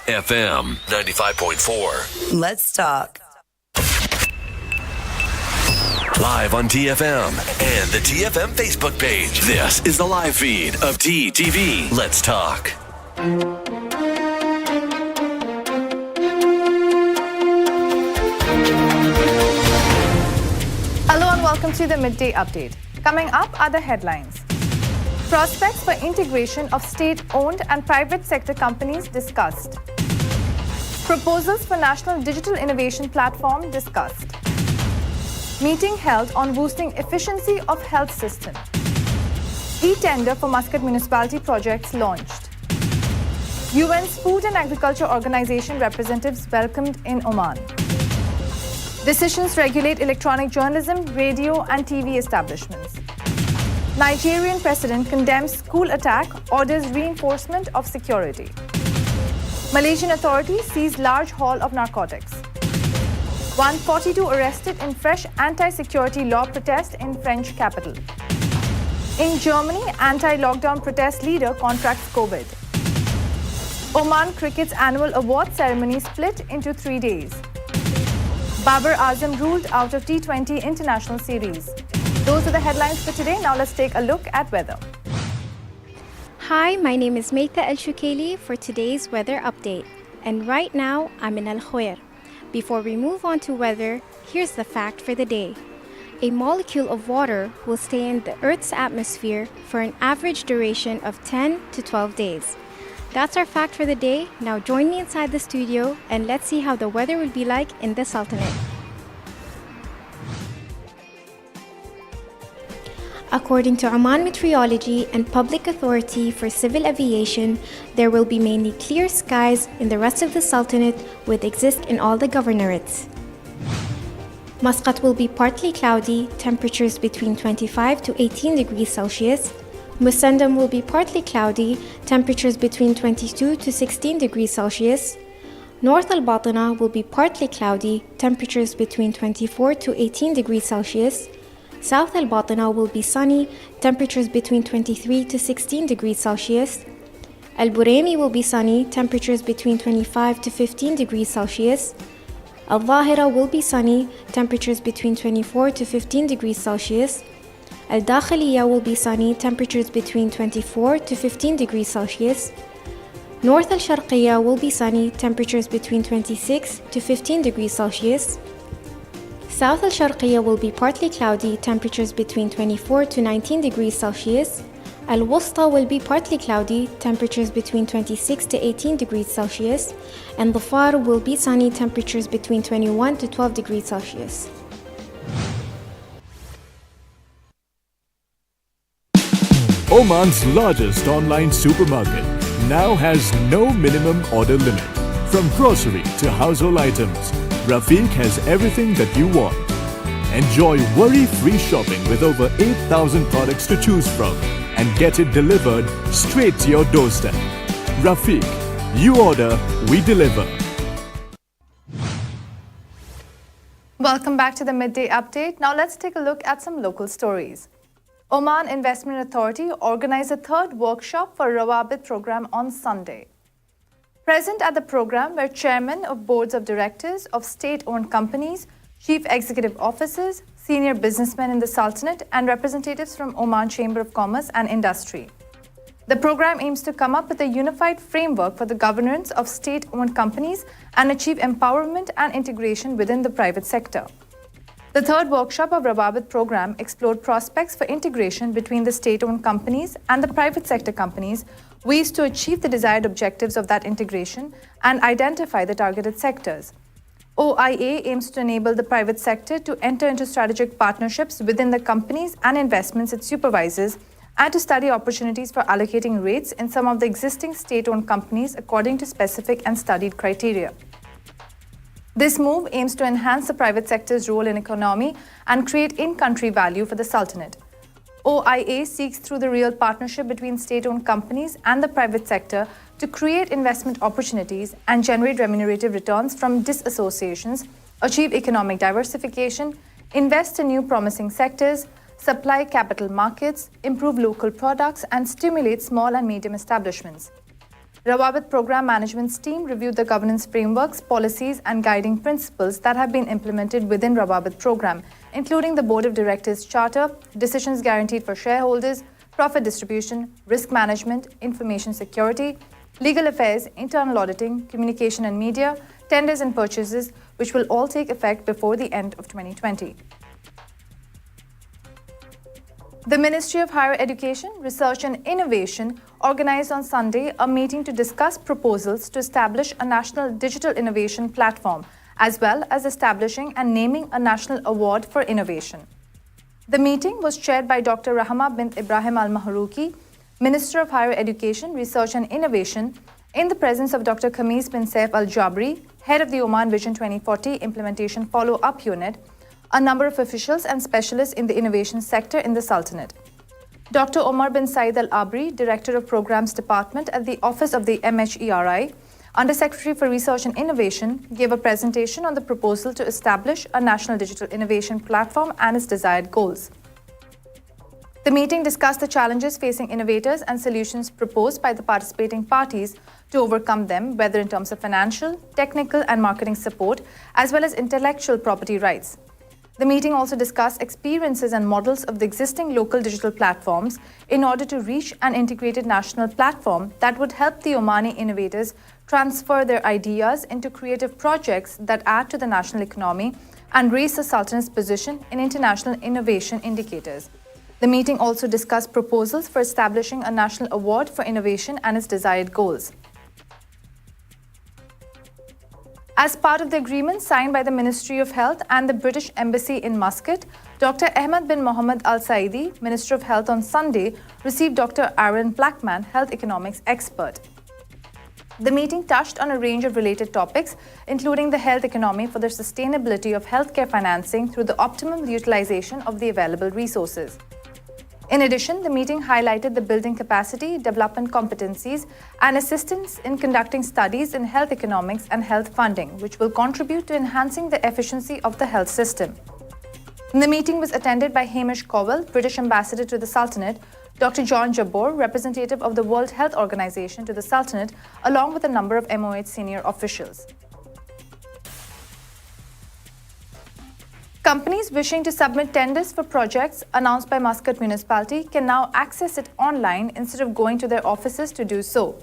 FM 95.4. Let's talk. Live on TFM and the TFM Facebook page. This is the live feed of TTV. Let's talk. Hello and welcome to the Midday Update. Coming up are the headlines. Prospects for integration of state-owned and private sector companies discussed. Proposals for National Digital Innovation Platform discussed. Meeting held on boosting efficiency of health system. E-tender for Muscat municipality projects launched. UN's Food and Agriculture Organization representatives welcomed in Oman. Decisions regulate electronic journalism, radio and TV establishments. Nigerian president condemns school attack, orders reinforcement of security. Malaysian authorities seize large haul of narcotics. 142 arrested in fresh anti-security law protest in French capital. In Germany, anti-lockdown protest leader contracts COVID. Oman cricket's annual award ceremony split into 3 days. Babar Azam ruled out of T20 International Series. Those are the headlines for today. Now let's take a look at weather. Hi, my name is Meitha El Shukaili for today's weather update. And right now, I'm in Al Khoir. Before we move on to weather, here's the fact for the day. A molecule of water will stay in the Earth's atmosphere for an average duration of 10 to 12 days. That's our fact for the day. Now join me inside the studio and let's see how the weather will be like in the Sultanate. According to Oman Meteorology and Public Authority for Civil Aviation, there will be mainly clear skies in the rest of the Sultanate, which exist in all the governorates. Muscat will be partly cloudy, temperatures between 25 to 18 degrees Celsius. Musandam will be partly cloudy, temperatures between 22 to 16 degrees Celsius. North Al-Batina will be partly cloudy, temperatures between 24 to 18 degrees Celsius. South Al-Batina will be sunny, temperatures between 23 to 16 degrees Celsius. Al-Buraimi will be sunny, temperatures between 25 to 15 degrees Celsius. Al-Dhahira will be sunny, temperatures between 24 to 15 degrees Celsius. Al-Dakhiliya will be sunny, temperatures between 24 to 15 degrees Celsius. North Al-Sharqiya will be sunny, temperatures between 26 to 15 degrees Celsius. South Al-Sharqiya will be partly cloudy, temperatures between 24 to 19 degrees Celsius. Al-Wusta will be partly cloudy, temperatures between 26 to 18 degrees Celsius. And Dhafar will be sunny, temperatures between 21 to 12 degrees Celsius. Oman's largest online supermarket now has no minimum order limit. From grocery to household items, Rafiq has everything that you want. Enjoy worry-free shopping with over 8,000 products to choose from and get it delivered straight to your doorstep. Rafiq, you order, we deliver. Welcome back to the Midday Update. Now let's take a look at some local stories. Oman Investment Authority organized a third workshop for Rawabit program on Sunday. Present at the program were chairmen of boards of directors of state-owned companies, chief executive officers, senior businessmen in the Sultanate, and representatives from Oman Chamber of Commerce and Industry. The program aims to come up with a unified framework for the governance of state-owned companies and achieve empowerment and integration within the private sector. The third workshop of Rawabit program explored prospects for integration between the state-owned companies and the private sector companies, ways to achieve the desired objectives of that integration, and identify the targeted sectors. OIA aims to enable the private sector to enter into strategic partnerships within the companies and investments it supervises, and to study opportunities for allocating rates in some of the existing state-owned companies according to specific and studied criteria. This move aims to enhance the private sector's role in economy and create in-country value for the Sultanate. OIA seeks through the real partnership between state-owned companies and the private sector to create investment opportunities and generate remunerative returns from disassociations, achieve economic diversification, invest in new promising sectors, supply capital markets, improve local products, and stimulate small and medium establishments. Rawabit Program Management's team reviewed the governance frameworks, policies, and guiding principles that have been implemented within Rawabit Program, including the Board of Directors Charter, decisions guaranteed for shareholders, profit distribution, risk management, information security, legal affairs, internal auditing, communication and media, tenders and purchases, which will all take effect before the end of 2020. The Ministry of Higher Education, Research and Innovation organized on Sunday a meeting to discuss proposals to establish a national digital innovation platform, as well as establishing and naming a national award for innovation. The meeting was chaired by Dr. Rahma bint Ibrahim Al-Mahrouki, Minister of Higher Education, Research and Innovation, in the presence of Dr. Khamis bin Saif Al-Jabri, head of the Oman Vision 2040 Implementation Follow-Up Unit, a number of officials and specialists in the innovation sector in the Sultanate. Dr. Omar bin Said Al-Abri, Director of Programs Department at the Office of the MHERI, Under-Secretary for Research and Innovation, gave a presentation on the proposal to establish a national digital innovation platform and its desired goals. The meeting discussed the challenges facing innovators and solutions proposed by the participating parties to overcome them, whether in terms of financial, technical, and marketing support, as well as intellectual property rights. The meeting also discussed experiences and models of the existing local digital platforms in order to reach an integrated national platform that would help the Omani innovators transfer their ideas into creative projects that add to the national economy and raise the Sultanate's position in international innovation indicators. The meeting also discussed proposals for establishing a national award for innovation and its desired goals. As part of the agreement signed by the Ministry of Health and the British Embassy in Muscat, Dr. Ahmed bin Mohammed Al Saidi, Minister of Health, on Sunday received Dr. Aaron Blackman, health economics expert. The meeting touched on a range of related topics, including the health economy for the sustainability of healthcare financing through the optimum utilization of the available resources. In addition, the meeting highlighted the building capacity, development competencies, and assistance in conducting studies in health economics and health funding, which will contribute to enhancing the efficiency of the health system. The meeting was attended by Hamish Cowell, British Ambassador to the Sultanate, Dr. John Jabbour, representative of the World Health Organization to the Sultanate, along with a number of MOH senior officials. Companies wishing to submit tenders for projects announced by Muscat Municipality can now access it online instead of going to their offices to do so.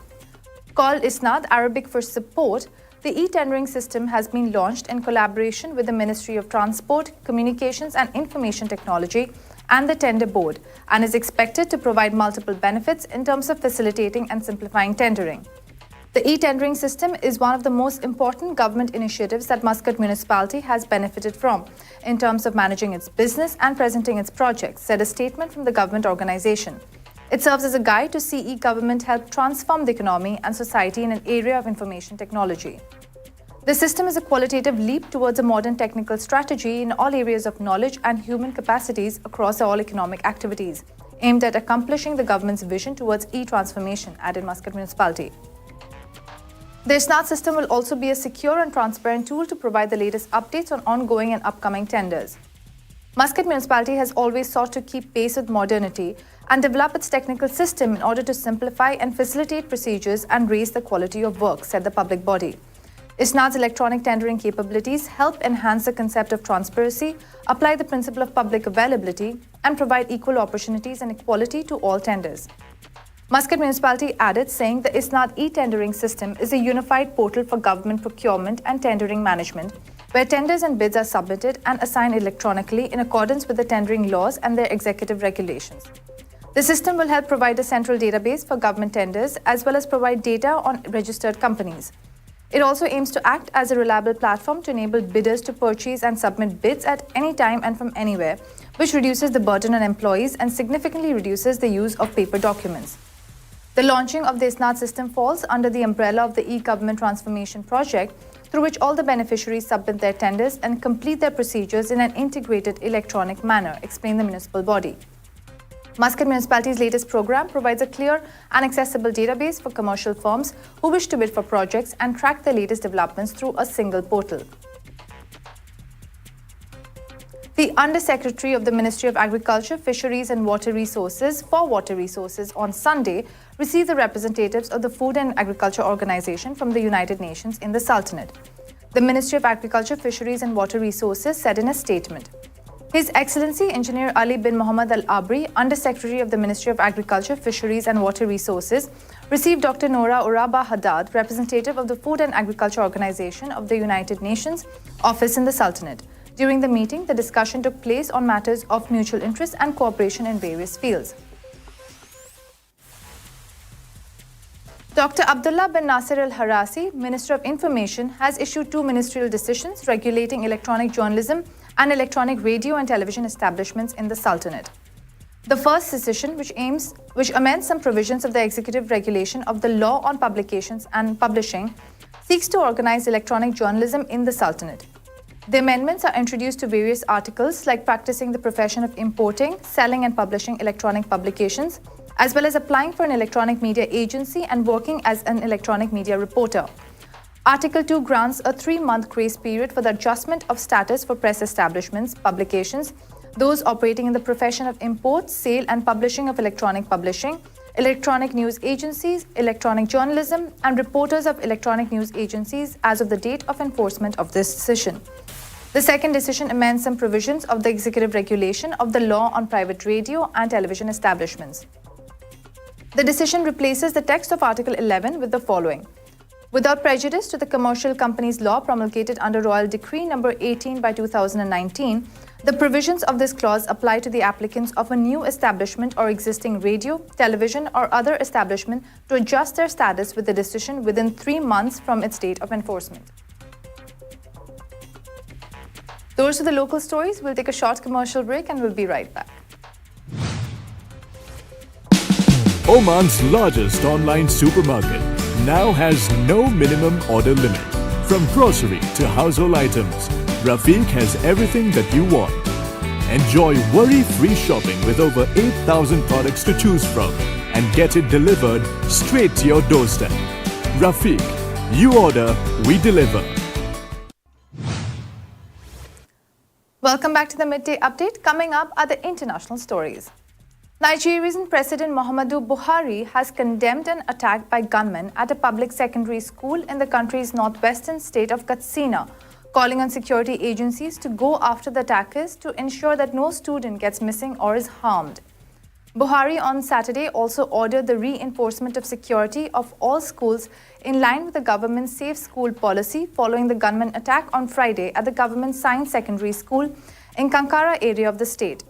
Called Isnad, Arabic for support, the e-tendering system has been launched in collaboration with the Ministry of Transport, Communications and Information Technology and the Tender Board, and is expected to provide multiple benefits in terms of facilitating and simplifying tendering. The e-tendering system is one of the most important government initiatives that Muscat Municipality has benefited from in terms of managing its business and presenting its projects, said a statement from the government organization. It serves as a guide to see e-government help transform the economy and society in an area of information technology. The system is a qualitative leap towards a modern technical strategy in all areas of knowledge and human capacities across all economic activities, aimed at accomplishing the government's vision towards e-transformation, added Muscat Municipality. The Isnad system will also be a secure and transparent tool to provide the latest updates on ongoing and upcoming tenders. Muscat Municipality has always sought to keep pace with modernity and develop its technical system in order to simplify and facilitate procedures and raise the quality of work, said the public body. Isnad's electronic tendering capabilities help enhance the concept of transparency, apply the principle of public availability, and provide equal opportunities and equality to all tenders. Muscat Municipality added, saying the Isnad e-tendering system is a unified portal for government procurement and tendering management, where tenders and bids are submitted and assigned electronically in accordance with the tendering laws and their executive regulations. The system will help provide a central database for government tenders as well as provide data on registered companies. It also aims to act as a reliable platform to enable bidders to purchase and submit bids at any time and from anywhere, which reduces the burden on employees and significantly reduces the use of paper documents. The launching of the Isnad system falls under the umbrella of the e-government transformation project, through which all the beneficiaries submit their tenders and complete their procedures in an integrated electronic manner, explained the municipal body. Muscat Municipality's latest program provides a clear and accessible database for commercial firms who wish to bid for projects and track the latest developments through a single portal. The Undersecretary of the Ministry of Agriculture, Fisheries and Water Resources on Sunday received the representatives of the Food and Agriculture Organization from the United Nations in the Sultanate. The Ministry of Agriculture, Fisheries and Water Resources said in a statement, His Excellency Engineer Ali bin Mohammed Al Abri, Undersecretary of the Ministry of Agriculture, Fisheries and Water Resources, received Dr. Nora Uraba Haddad, representative of the Food and Agriculture Organization of the United Nations office in the Sultanate. During the meeting, the discussion took place on matters of mutual interest and cooperation in various fields. Dr. Abdullah bin Nasir al-Harasi, Minister of Information, has issued 2 ministerial decisions regulating electronic journalism and electronic radio and television establishments in the Sultanate. The first decision, which amends some provisions of the executive regulation of the law on publications and publishing, seeks to organize electronic journalism in the Sultanate. The amendments are introduced to various articles like practicing the profession of importing, selling and publishing electronic publications, as well as applying for an electronic media agency and working as an electronic media reporter. Article 2 grants a 3-month grace period for the adjustment of status for press establishments, publications, those operating in the profession of import, sale and publishing of electronic publishing, electronic news agencies, electronic journalism, and reporters of electronic news agencies as of the date of enforcement of this decision. The second decision amends some provisions of the executive regulation of the law on private radio and television establishments. The decision replaces the text of Article 11 with the following. Without prejudice to the Commercial Companies Law promulgated under Royal Decree No. 18 by 2019, the provisions of this clause apply to the applicants of a new establishment or existing radio, television or other establishment to adjust their status with the decision within 3 months from its date of enforcement. Those are the local stories. We'll take a short commercial break and we'll be right back. Oman's largest online supermarket now has no minimum order limit. From grocery to household items, Rafiq has everything that you want. Enjoy worry-free shopping with over 8,000 products to choose from and get it delivered straight to your doorstep. Rafiq, you order, we deliver. Welcome back to the Midday Update. Coming up are the international stories. Nigerian President Muhammadu Buhari has condemned an attack by gunmen at a public secondary school in the country's northwestern state of Katsina, calling on security agencies to go after the attackers to ensure that no student gets missing or is harmed. Buhari on Saturday also ordered the reinforcement of security of all schools in line with the government's safe school policy following the gunman attack on Friday at the government science secondary school in Kankara area of the state.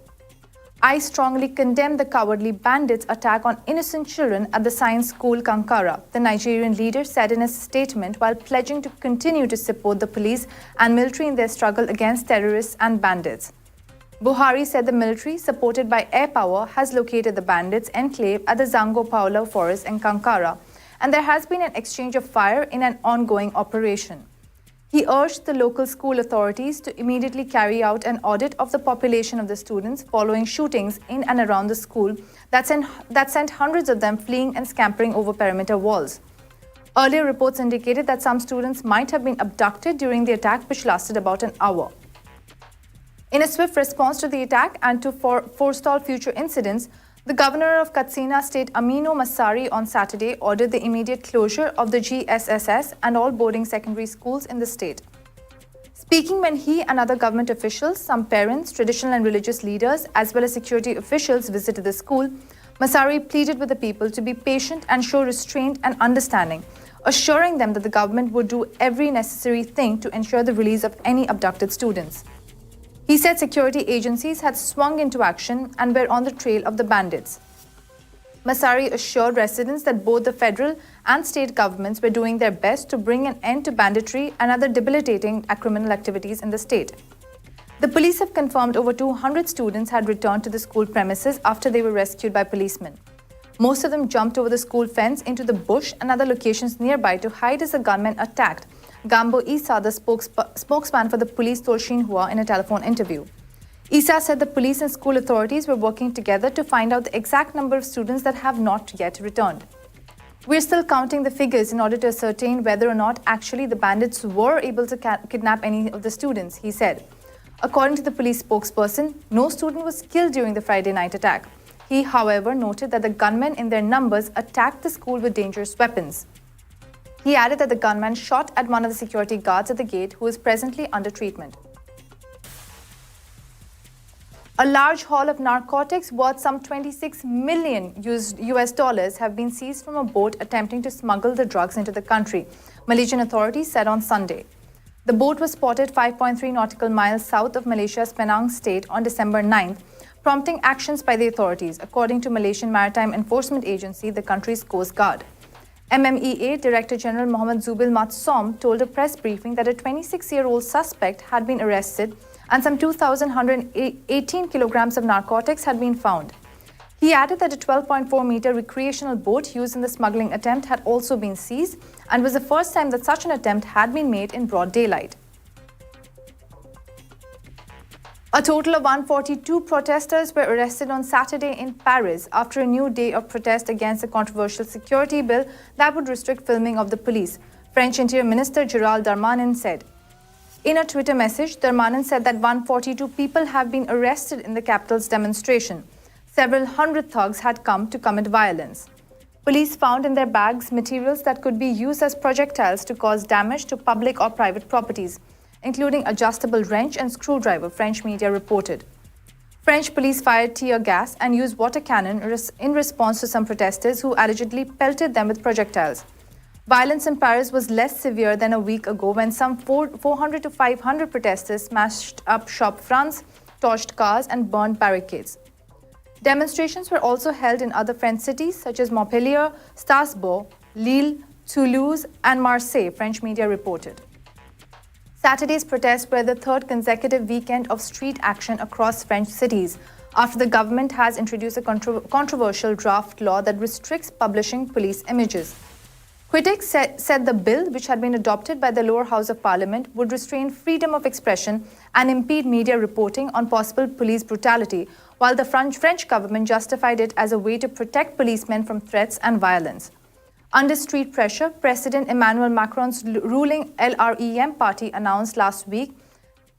I strongly condemn the cowardly bandits' attack on innocent children at the science school Kankara, the Nigerian leader said in a statement while pledging to continue to support the police and military in their struggle against terrorists and bandits. Buhari said the military, supported by air power, has located the bandits' enclave at the Zango Paula forest in Kankara, and there has been an exchange of fire in an ongoing operation. He urged the local school authorities to immediately carry out an audit of the population of the students following shootings in and around the school that sent hundreds of them fleeing and scampering over perimeter walls. Earlier reports indicated that some students might have been abducted during the attack, which lasted about an hour. In a swift response to the attack and to forestall future incidents, the governor of Katsina State, Aminu Masari, on Saturday ordered the immediate closure of the GSSS and all boarding secondary schools in the state. Speaking when he and other government officials, some parents, traditional and religious leaders, as well as security officials visited the school, Masari pleaded with the people to be patient and show restraint and understanding, assuring them that the government would do every necessary thing to ensure the release of any abducted students. He said security agencies had swung into action and were on the trail of the bandits. Masari assured residents that both the federal and state governments were doing their best to bring an end to banditry and other debilitating criminal activities in the state. The police have confirmed over 200 students had returned to the school premises after they were rescued by policemen. Most of them jumped over the school fence into the bush and other locations nearby to hide as the gunmen attacked, Gambo Isa, the spokesman for the police, told Xinhua in a telephone interview. Isa said the police and school authorities were working together to find out the exact number of students that have not yet returned. We're still counting the figures in order to ascertain whether or not actually the bandits were able to kidnap any of the students, he said. According to the police spokesperson, no student was killed during the Friday night attack. He, however, noted that the gunmen in their numbers attacked the school with dangerous weapons. He added that the gunman shot at one of the security guards at the gate, who is presently under treatment. A large haul of narcotics worth some $26 million have been seized from a boat attempting to smuggle the drugs into the country, Malaysian authorities said on Sunday. The boat was spotted 5.3 nautical miles south of Malaysia's Penang state on December 9th, prompting actions by the authorities, according to Malaysian Maritime Enforcement Agency, the country's Coast Guard. MMEA Director General Mohammad Zubil Mat Som told a press briefing that a 26-year-old suspect had been arrested and some 2,118 kilograms of narcotics had been found. He added that a 12.4-meter recreational boat used in the smuggling attempt had also been seized and was the first time that such an attempt had been made in broad daylight. A total of 142 protesters were arrested on Saturday in Paris after a new day of protest against a controversial security bill that would restrict filming of the police, French Interior Minister Gérald Darmanin said. In a Twitter message, Darmanin said that 142 people have been arrested in the capital's demonstration. Several hundred thugs had come to commit violence. Police found in their bags materials that could be used as projectiles to cause damage to public or private properties, including adjustable wrench and screwdriver, French media reported. French police fired tear gas and used water cannon in response to some protesters who allegedly pelted them with projectiles. Violence in Paris was less severe than a week ago when some 400 to 500 protesters smashed up shop fronts, torched cars, and burned barricades. Demonstrations were also held in other French cities such as Montpellier, Strasbourg, Lille, Toulouse, and Marseille, French media reported. Saturday's protests were the third consecutive weekend of street action across French cities after the government has introduced a controversial draft law that restricts publishing police images. Critics said the bill, which had been adopted by the lower house of parliament, would restrain freedom of expression and impede media reporting on possible police brutality, while the French government justified it as a way to protect policemen from threats and violence. Under street pressure, President Emmanuel Macron's ruling LREM party announced last week,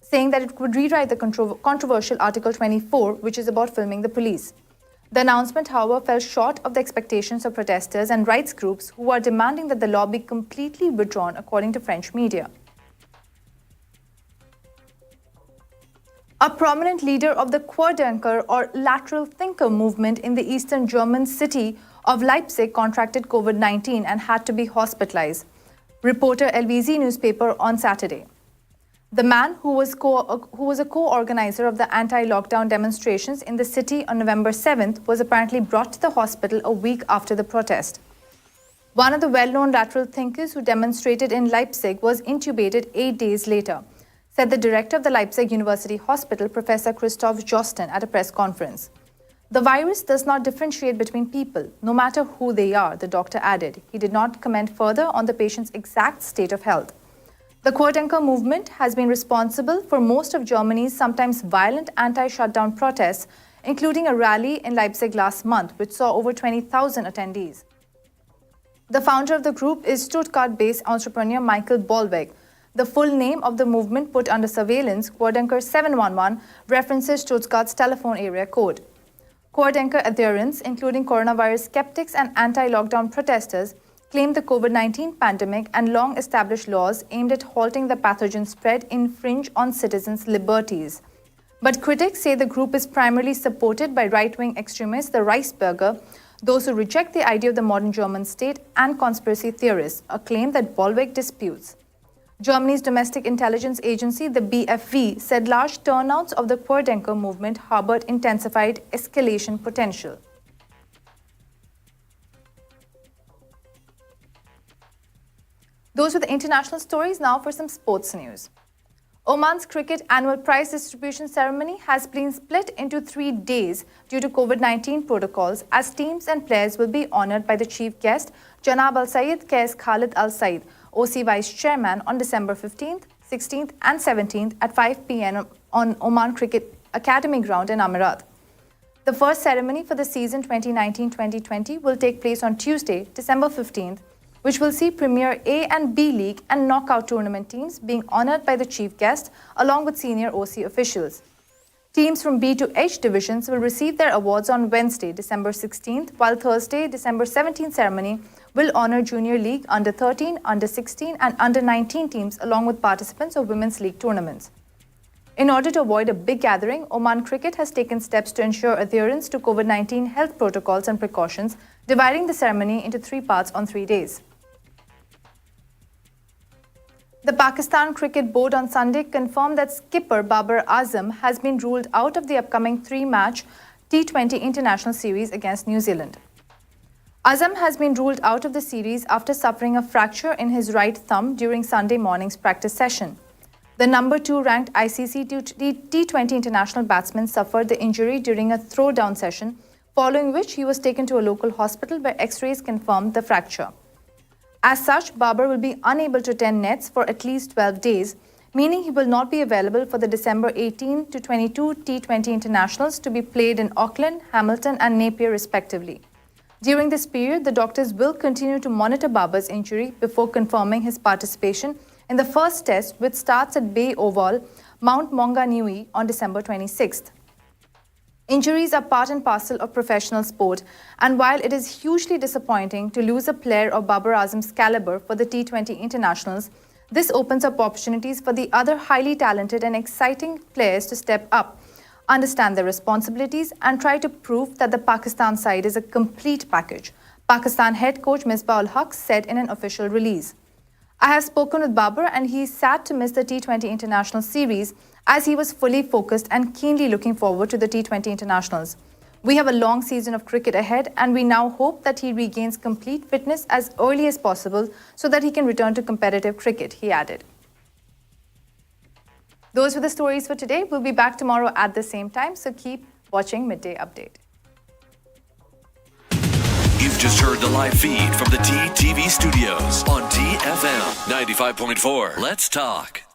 saying that it would rewrite the controversial Article 24, which is about filming the police. The announcement, however, fell short of the expectations of protesters and rights groups who are demanding that the law be completely withdrawn, according to French media. A prominent leader of the Querdenker or lateral thinker movement in the eastern German city of Leipzig contracted COVID-19 and had to be hospitalized, reporter LVZ newspaper on Saturday. The man, who was a co-organizer of the anti-lockdown demonstrations in the city on November 7th, was apparently brought to the hospital a week after the protest. One of the well-known lateral thinkers who demonstrated in Leipzig was intubated 8 days later, said the director of the Leipzig University Hospital, Professor Christoph Josten, at a press conference. The virus does not differentiate between people, no matter who they are, the doctor added. He did not comment further on the patient's exact state of health. The Querdenker movement has been responsible for most of Germany's sometimes violent anti-shutdown protests, including a rally in Leipzig last month, which saw over 20,000 attendees. The founder of the group is Stuttgart-based entrepreneur Michael Bollweg. The full name of the movement put under surveillance, Querdenker 711, references Stuttgart's telephone area code. Querdenker adherents, including coronavirus skeptics and anti-lockdown protesters, claim the COVID-19 pandemic and long-established laws aimed at halting the pathogen spread infringe on citizens' liberties. But critics say the group is primarily supported by right-wing extremists, the Reichsbürger, those who reject the idea of the modern German state, and conspiracy theorists, a claim that Bollweg disputes. Germany's domestic intelligence agency, the BFV, said large turnouts of the Querdenker movement harbored intensified escalation potential. Those were the international stories. Now for some sports news. Oman's cricket annual prize distribution ceremony has been split into 3 days due to COVID-19 protocols, as teams and players will be honored by the chief guest, Janab Al Sayed Qais Khalid Al Said, OC Vice Chairman, on December 15th, 16th and 17th at 5 p.m. on Oman Cricket Academy ground in Amirat. The first ceremony for the season 2019-2020 will take place on Tuesday, December 15th, which will see Premier A and B League and knockout tournament teams being honoured by the chief guest along with senior OC officials. Teams from B to H divisions will receive their awards on Wednesday, December 16th, while Thursday, December 17th ceremony will honour Junior League Under 13, Under 16 and Under 19 teams along with participants of Women's League tournaments. In order to avoid a big gathering, Oman Cricket has taken steps to ensure adherence to COVID-19 health protocols and precautions, dividing the ceremony into 3 parts on 3 days. The Pakistan Cricket Board on Sunday confirmed that skipper Babar Azam has been ruled out of the upcoming 3-match T20 International Series against New Zealand. Azam has been ruled out of the series after suffering a fracture in his right thumb during Sunday morning's practice session. The number 2 ranked ICC T20 international batsman suffered the injury during a throwdown session, following which he was taken to a local hospital where X-rays confirmed the fracture. As such, Babar will be unable to attend nets for at least 12 days, meaning he will not be available for the December 18 to 22 T20 internationals to be played in Auckland, Hamilton and Napier respectively. During this period, the doctors will continue to monitor Babar's injury before confirming his participation in the first test, which starts at Bay Oval, Mount Maunganui on December 26th. Injuries are part and parcel of professional sport, and while it is hugely disappointing to lose a player of Babar Azam's caliber for the T20 internationals, this opens up opportunities for the other highly talented and exciting players to step up, understand their responsibilities, and try to prove that the Pakistan side is a complete package, Pakistan head coach Misbah ul Haq said in an official release. I have spoken with Babar and he is sad to miss the T20 International Series as he was fully focused and keenly looking forward to the T20 Internationals. We have a long season of cricket ahead and we now hope that he regains complete fitness as early as possible so that he can return to competitive cricket, he added. Those were the stories for today. We'll be back tomorrow at the same time, so keep watching Midday Update. You've just heard the live feed from the TTV studios on TFM 95.4. Let's talk.